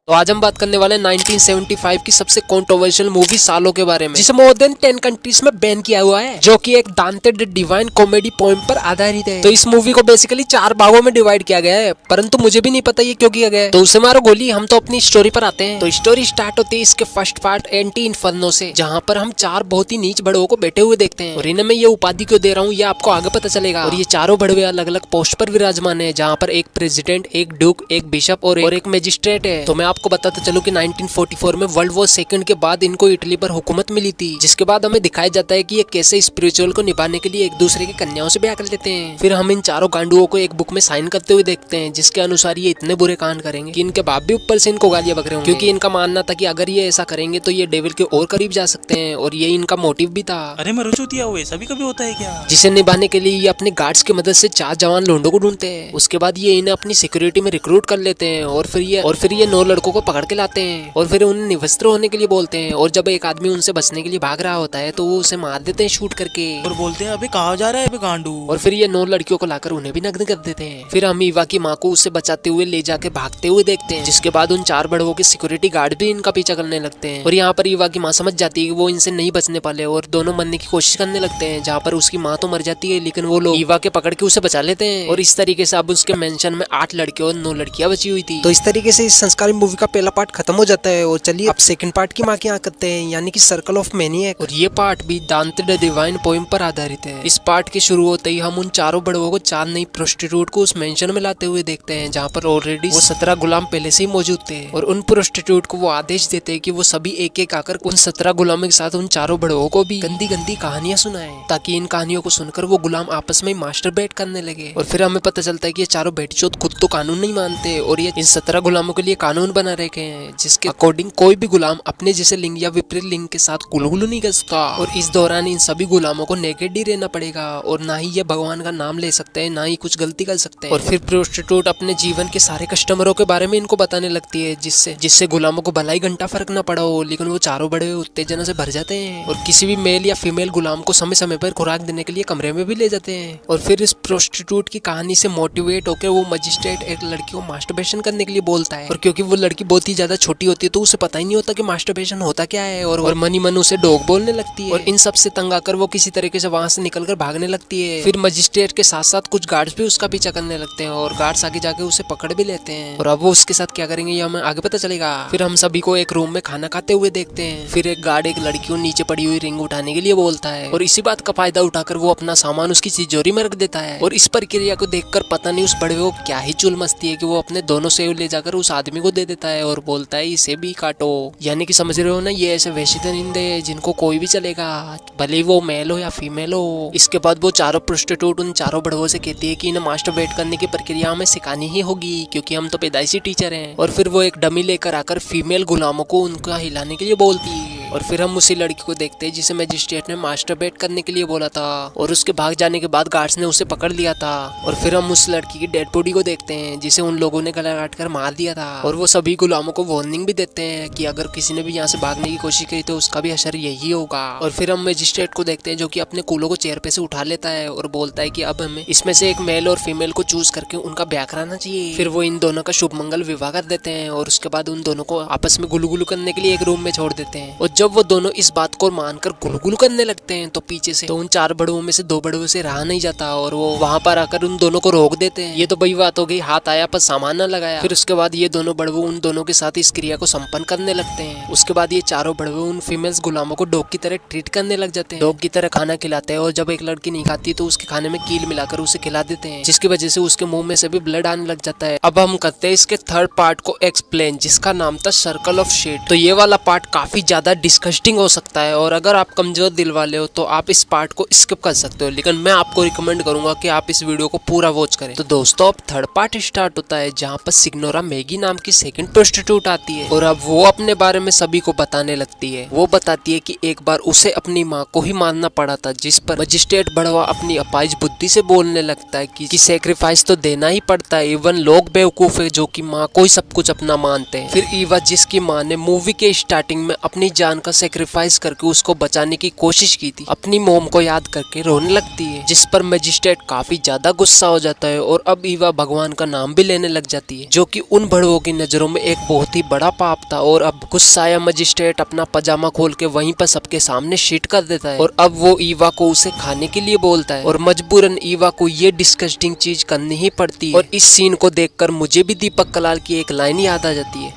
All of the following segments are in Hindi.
तो आज हम बात करने वाले हैं 1975 की सबसे कंट्रोवर्शियल मूवी सालों के बारे में, जिसे मोर देन 10 कंट्रीज में बैन किया हुआ है, जो कि एक दांते द डिवाइन कॉमेडी पोएम पर आधारित है। तो इस मूवी को बेसिकली 4 भागों में डिवाइड किया गया है, परंतु मुझे भी नहीं पता ये क्यों किया गया है। तो उसे मारो गोली, हम तो अपनी स्टोरी पर आते हैं। तो स्टोरी स्टार्ट होती है इसके फर्स्ट पार्ट एंटी इन्फर्नो से, जहाँ पर हम 4 बहुत ही नीच बड़वों को बैठे हुए देखते हैं। और इन्हें मैं ये उपाधि क्यों दे रहा हूँ ये आपको आगे पता चलेगा। और ये चारों बड़वे अलग अलग पोस्ट पर विराजमान है, जहाँ पर एक प्रेसिडेंट, एक ड्यूक, एक बिशप और एक मैजिस्ट्रेट है। तो मैं आपको बताता चलूं कि 1944 में वर्ल्ड वॉर सेकंड के बाद इनको इटली पर हुकूमत मिली थी, जिसके बाद हमें दिखाया जाता है कि ये कैसे स्पिरिचुअल को निभाने के लिए एक दूसरे की कन्याओं से ब्याह कर लेते हैं। फिर हम इन चारों गांडुओं को एक बुक में साइन करते हुए देखते हैं, जिसके अनुसार ये इतने बुरे कांड करेंगे कि इनके बाप भी ऊपर से इनको गालियां बक रहे होंगे, क्योंकि इनका मानना था कि अगर ये ऐसा करेंगे तो ये डेविल के और करीब जा सकते हैं, और ये इनका मोटिव भी था। अरे मरुचूतिया हुए सभी कभी होता है क्या? जिसे निभाने के लिए ये अपने गार्ड्स की मदद से 4 जवान लोंडों को ढूंढते हैं। उसके बाद ये इन्हें अपनी सिक्योरिटी में रिक्रूट कर लेते हैं, और फिर ये 9 लड़कों को पकड़ के लाते हैं, और फिर उन्हें निवस्त्र होने के लिए बोलते हैं। और जब एक आदमी उनसे बचने के लिए भाग रहा होता है तो वो उसे मार देते हैं शूट करके, और बोलते हैं अबे कहाँ जा रहा है अबे गांडू। और फिर ये 9 लड़कियों को लाकर उन्हें भी नग्न कर देते हैं। फिर हम ईवा की माँ को उससे बचाते हुए ले जाके भागते हुए देखते हैं, जिसके बाद उन 4 बड़वों के सिक्योरिटी गार्ड भी इनका पीछा करने लगते हैं। और यहाँ पर ईवा की माँ समझ जाती है कि वो इनसे नहीं बचने पाले, और दोनों मरने की कोशिश करने लगते हैं, जहाँ पर उसकी माँ तो मर जाती है, लेकिन वो लोग ईवा के पकड़ के उसे बचा लेते हैं। और इस तरीके से अब उसके मेंशन में 8 लड़के और 9 लड़कियां बची हुई थी। तो इस तरीके से इस संस्कारी मूवी का पहला पार्ट खत्म हो जाता है। और चलिए अब सेकंड पार्ट की माँ की यहाँ करते हैं, यानी कि सर्कल ऑफ मैनिएक। और ये पार्ट भी दांते द डिवाइन पोएम पर आधारित है। इस पार्ट के शुरू होते ही हम उन चारों बड़वों को 4 नई प्रोस्टिट्यूट को उस मेंशन में लाते हुए देखते हैं, जहाँ पर ऑलरेडी वो 17 गुलाम पहले से ही मौजूद थे। और उन प्रोस्टिट्यूट को वो आदेश देते हैं कि वो सभी एक एक आकर उन 17 गुलामों के साथ उन चारों बड़वों को भी गंदी गंदी कहानियां सुनाएं, ताकि इन कहानियों को सुनकर वो गुलाम आपस में मास्टरबेट करने लगे। और फिर हमें पता चलता है कि ये चारों बेटीचोद खुद तो कानून नहीं मानते, और ये इन 17 गुलामों के लिए कानून बना रखे हैं, जिसके अकॉर्डिंग कोई भी गुलाम अपने जैसे लिंग या विपरीत लिंग के साथ गुलगुलू नहीं कर सकता। और इस दौरान इन सभी गुलामों को नेकेड ही रहना पड़ेगा, और ना ही ये भगवान का नाम ले सकते हैं, ना ही कुछ गलती कर सकते हैं। और फिर प्रोस्टिट्यूट अपने जीवन के सारे कस्टमरों के बारे में इनको बताने लगती है, जिससे गुलामों को भलाई घंटा फर्क न पड़ा हो, लेकिन वो चारों बड़े उत्तेजना से भर जाते हैं, और किसी भी मेल या फीमेल गुलाम को समय समय पर खुराक देने के लिए कमरे में भी ले जाते हैं। और फिर इस प्रोस्टिट्यूट की कहानी से मोटिवेट होकर वो मजिस्ट्रेट एक लड़की को मास्टरबेशन करने के लिए बोलता है। और क्योंकि वो लड़की बहुत ही ज्यादा छोटी होती है तो उसे पता ही नहीं होता कि मास्टरबेशन होता क्या है, और मनी मन उसे डॉग बोलने लगती है। और इन सब से तंग आकर वो किसी तरीके से वहां से निकलकर भागने लगती है। फिर मजिस्ट्रेट के साथ साथ कुछ गार्ड्स भी उसका पीछा करने लगते हैं, और गार्ड्स आगे जाके उसे पकड़ भी लेते हैं। और अब वो उसके साथ क्या करेंगे ये हमें आगे पता चलेगा। फिर हम सभी को एक रूम में खाना खाते हुए देखते हैं। फिर एक गार्ड एक लड़की को नीचे पड़ी हुई रिंग उठाने के लिए बोलता है, और इसी बात का फायदा उठाकर वो अपना सामान उसकी तिजोरी में रख देता है। और इस प्रक्रिया को देखकर पता नहीं उस बड़े को क्या ही चुल मस्ती है कि वो अपने दोनों सेव ले जाकर उस आदमी को दे देता है, और बोलता है इसे भी काटो। यानी कि समझ रहे हो ना, ये ऐसे वैसे दरिंदे जिनको कोई भी चलेगा, भले वो मेल हो या फीमेल हो। इसके बाद वो चारों प्रोस्टिट्यूट उन चारों बड़वों से कहती है कि इन्हें मास्टरबेट करने की प्रक्रिया हमें सिखानी ही होगी, क्योंकि हम तो पैदाइशी टीचर हैं। और फिर वो एक डमी लेकर आकर फीमेल गुलामों को उनका हिलाने के लिए बोलती है। और फिर हम उसी लड़की को देखते हैं जिसे मजिस्ट्रेट ने मास्टरबेट करने के लिए बोला था, और उसके भाग जाने के बाद गार्ड्स ने उसे पकड़ लिया था। और फिर हम उस लड़की की डेड बॉडी को देखते हैं जिसे उन लोगों ने गला काट कर मार दिया था। और वो सभी गुलामों को वार्निंग भी देते हैं कि अगर किसी ने भी यहाँ से भागने की कोशिश की तो उसका भी असर यही होगा। और फिर हम मजिस्ट्रेट को देखते हैं जो कि अपने कूलों को चेयर पे से उठा लेता है, और बोलता है कि अब हमें इसमें से एक मेल और फीमेल को चूज करके उनका ब्याह कराना चाहिए। फिर वो इन दोनों का शुभ मंगल विवाह कर देते हैं, और उसके बाद उन दोनों को आपस में गुलगुलू करने के लिए एक रूम में छोड़ देते हैं। और जब वो दोनों इस बात को मानकर गुलगुलू करने लगते हैं तो पीछे से तो उन 4 बड़वों में से 2 बड़वों से रहा नहीं जाता, और वो वहां पर आकर उन दोनों को रोक देते हैं। ये तो बड़ी बात हो गई, हाथ आया पर सामान न लगाया। फिर उसके बाद ये दोनों बड़वों उन दोनों के साथ इस क्रिया को संपन्न करने लगते हैं। उसके बाद ये चारों बड़वों उन फीमेल्स गुलामों को डॉग की तरह ट्रीट करने लग जाते हैं, डॉग की तरह खाना खिलाते हैं। और जब एक लड़की नहीं खाती तो उसके खाने में कील मिलाकर उसे खिला देते हैं, जिसकी वजह से उसके मुंह में से भी ब्लड आने लग जाता है। अब हम करते हैं इसके थर्ड पार्ट को एक्सप्लेन, जिसका नाम था सर्कल ऑफ शेड। तो ये वाला पार्ट काफी ज्यादा डिस्कस्टिंग हो सकता है, और अगर आप कमजोर दिल वाले हो तो आप इस पार्ट को स्किप कर सकते हो, लेकिन मैं आपको रिकमेंड करूंगा कि आप इस वीडियो को पूरा वॉच करें। तो दोस्तों अब थर्ड पार्ट स्टार्ट होता है, जहाँ पर सिग्नोरा मैगी नाम की सेकंड प्रोस्टिट्यूट आती है, और अब वो अपने बारे में सभी को बताने लगती है। वो बताती है कि एक बार उसे अपनी माँ को ही मारना पड़ा था, जिस पर मजिस्ट्रेट बड़वा अपनी अपाइज बुद्धि से बोलने लगता है कि सेक्रीफाइस तो देना ही पड़ता है, इवन लोग बेवकूफ है जो कि माँ को ही सब कुछ अपना मानते हैं। फिर ईवा जिसकी माँ ने मूवी के स्टार्टिंग में अपनी जान संतान का सेक्रीफाइस करके उसको बचाने की कोशिश की थी, अपनी मोम को याद करके रोने लगती है, जिस पर मजिस्ट्रेट काफी ज्यादा गुस्सा हो जाता है और अब ईवा भगवान का नाम भी लेने लग जाती है, जो कि उन बड़वों की नजरों में एक बहुत ही बड़ा पाप था। और अब गुस्साया मजिस्ट्रेट अपना पजामा खोल के वहीं पर सबके सामने शीट कर देता है और अब वो ईवा को उसे खाने के लिए बोलता है और मजबूरन ईवा को ये डिस्गस्टिंग चीज करनी ही पड़ती है। और इस सीन को देखकर मुझे भी दीपक कलाल की एक लाइन याद आ जाती है,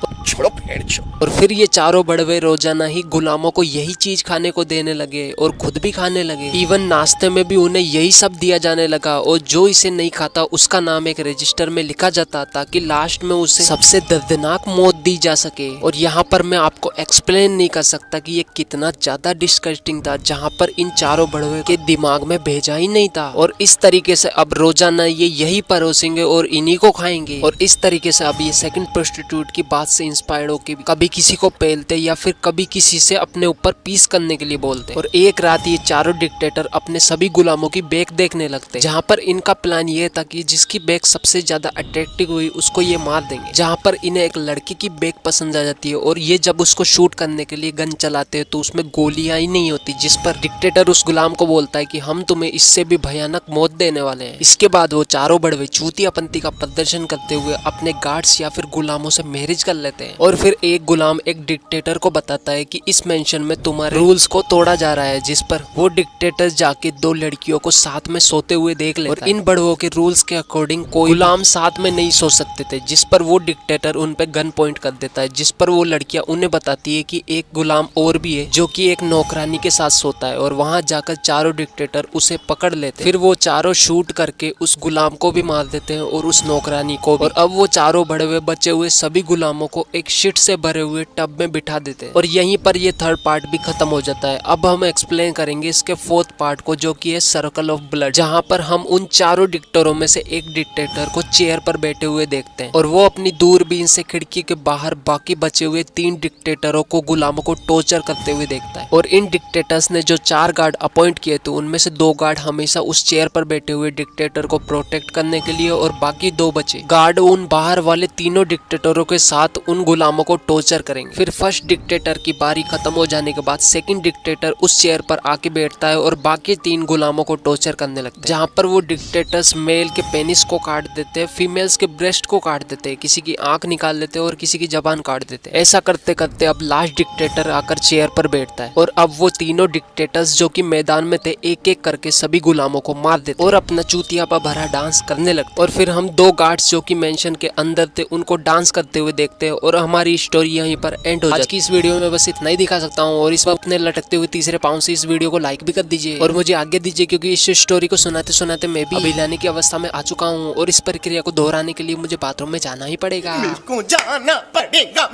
और फिर ये चारों बड़वे रोजाना ही गुलामों को यही चीज खाने को देने लगे और खुद भी खाने लगे। इवन नाश्ते में भी उन्हें यही सब दिया जाने लगा और जो इसे नहीं खाता उसका नाम एक रजिस्टर में लिखा जाता ताकि लास्ट में उसे सबसे दर्दनाक मौत दी जा सके। और यहाँ पर मैं आपको एक्सप्लेन नहीं कर सकता कि ये कितना ज्यादा डिस्गस्टिंग था, जहाँ पर इन चारों बड़वे के दिमाग में भेजा ही नहीं था। और इस तरीके से अब रोजाना ये यही परोसेंगे और इन्हीं को खाएंगे। और इस तरीके से अब ये सेकंड प्रोस्टिट्यूट की बात से इंस्पायर्ड होकर कभी किसी को पेलते या फिर कभी किसी से अपने ऊपर पीस करने के लिए बोलते। और एक रात ये चारों डिक्टेटर अपने सभी गुलामों की बेक देखने लगते, जहाँ पर इनका प्लान ये था कि जिसकी बेक सबसे ज्यादा अट्रैक्टिव हुई उसको ये मार देंगे। जहाँ पर इन्हें एक लड़की की बेक पसंद आ जाती है और ये जब उसको शूट करने के लिए गन चलाते हैं तो उसमें गोलियां ही नहीं होती, जिस पर डिक्टेटर उस गुलाम को बोलता है कि हम तुम्हें इससे भी भयानक मौत देने वाले हैं। इसके बाद वो चारों बड़वे चूतियापंती का प्रदर्शन करते हुए अपने गार्ड्स या फिर गुलामों से मैरिज कर लेते हैं। और फिर एक गुलाम एक डिक्टेटर को बताता है कि इस मेंशन में तुम्हारे रूल्स को तोड़ा जा रहा है, जिस पर वो डिक्टेटर जाके दो लड़कियों को साथ में सोते हुए देख लेता है। और इन बड़वों के रूल्स के अकॉर्डिंग कोई गुलाम साथ में नहीं सो सकते थे, जिस पर वो डिक्टेटर उन पे गन पॉइंट कर देता है, जिस पर वो लड़कियां उन्हें बताती है कि एक गुलाम और भी है जो कि एक नौकरानी के साथ सोता है। और वहां जाकर चारों डिक्टेटर उसे पकड़ लेते हैं। फिर वो चारों शूट करके उस गुलाम को भी मार देते हैं और उस नौकरानी को भी। और अब वो चारों बड़वे बचे हुए सभी गुलामों को एक शिट से भरे हुए टब में बिठा देते हैं। और यहीं पर ये थर्ड पार्ट भी खत्म हो जाता है। अब हम एक्सप्लेन करेंगे इसके फोर्थ पार्ट को, जो कि है सर्कल ऑफ ब्लड, जहां पर हम उन चारों डिक्टेटरों में से एक डिक्टेटर को चेयर पर बैठे हुए देखते हैं और वो अपनी दूरबीन से खिड़की के बाहर बाकी बचे हुए 3 डिक्टेटरों को गुलामों को टॉर्चर करते हुए देखता है। और इन डिक्टेटर्स ने जो 4 गार्ड अपॉइंट किए थे उनमें से 2 गार्ड हमेशा उस चेयर पर बैठे हुए डिक्टेटर को प्रोटेक्ट करने के लिए और बाकी 2 बचे गार्ड उन बाहर वाले तीनों डिक्टेटरों के साथ उन गुलामों को टॉर्चर करेंगे। फिर फर्स्ट डिक्टेटर की बारी खत्म हो जाने के बाद सेकंड डिक्टेटर उस चेयर पर आके बैठता है और बाकी 3 गुलामों को टॉर्चर करने लगते हैं, जहाँ पर वो डिक्टेटर्स मेल के पेनिस को काट देते हैं, फीमेल्स के ब्रेस्ट को काट देते हैं, किसी की आंख निकाल देते हैं और किसी की जबान काट देते हैं। ऐसा करते करते अब लास्ट डिक्टेटर आकर चेयर पर बैठता है और अब वो तीनों डिक्टेटर्स जो कि मैदान में थे एक एक करके सभी गुलामों को मार देते और अपना चूतियापा भरा डांस करने लगते। और फिर हम 2 गार्ड्स जो कि मेंशन के अंदर थे उनको डांस करते हुए देखते हैं और हमारी स्टोरी यहीं पर एंड हो जाती है। आज की इस वीडियो में बस इतना ही दिखा सकता हूँ और इस वक्त अपने लटकते हुए तीसरे पाँव से इस वीडियो को लाइक भी कर दीजिए और मुझे आगे दीजिए, क्योंकि इस स्टोरी को सुनाते सुनाते मैं भी अभिलाने की अवस्था में आ चुका हूँ और इस प्रक्रिया को दोहराने के लिए मुझे बाथरूम में जाना ही पड़ेगा। मेरे को जाना पड़ेगा।